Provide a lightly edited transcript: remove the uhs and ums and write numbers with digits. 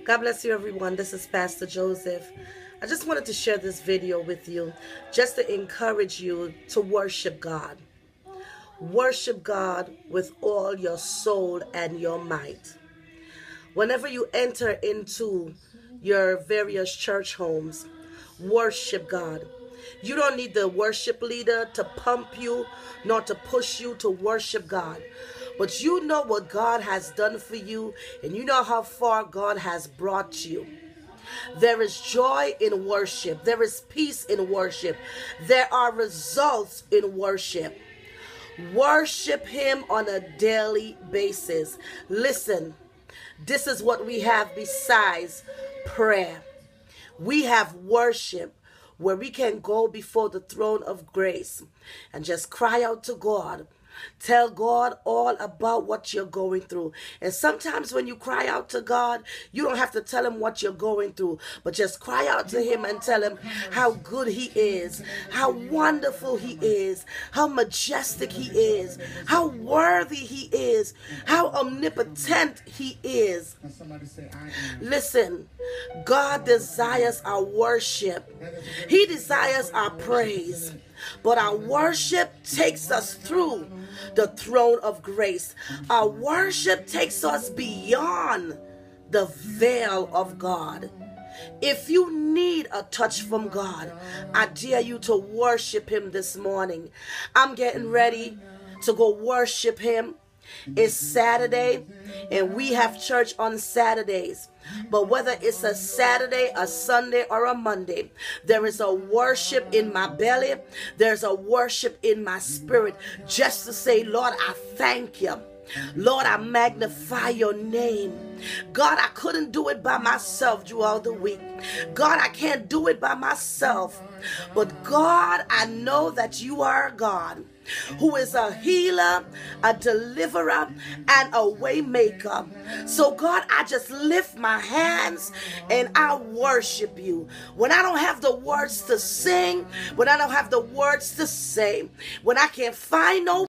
God bless you, everyone. This is Pastor Joseph. I just wanted to share this video with you just to encourage you to worship God. Worship God with all your soul and your might. Whenever you enter into your various church homes, worship God. You don't need the worship leader to pump you, nor to push you to worship God. But you know what God has done for you, and you know how far God has brought you. There is joy in worship. There is peace in worship. There are results in worship. Worship Him on a daily basis. Listen, this is what we have besides prayer. We have worship, where we can go before the throne of grace and just cry out to God. Tell God all about what you're going through. And sometimes when you cry out to God, you don't have to tell Him what you're going through, but just cry out to Him and tell Him how good He is, how wonderful He is, how majestic He is, how worthy He is, how omnipotent He is. Listen, God desires our worship. He desires our praise. But our worship takes us through the throne of grace. Our worship takes us beyond the veil of God. If you need a touch from God, I dare you to worship Him this morning. I'm getting ready to go worship Him. It's Saturday, and we have church on Saturdays. But whether it's a Saturday, a Sunday, or a Monday, there is a worship in my belly. There's a worship in my spirit, just to say, Lord, I thank you. Lord, I magnify your name. God, I couldn't do it by myself throughout the week. God, I can't do it by myself. But God, I know that you are a God who is a healer, a deliverer, and a way maker. So God, I just lift my hands and I worship you. When I don't have the words to sing, when I don't have the words to say, when I can't find no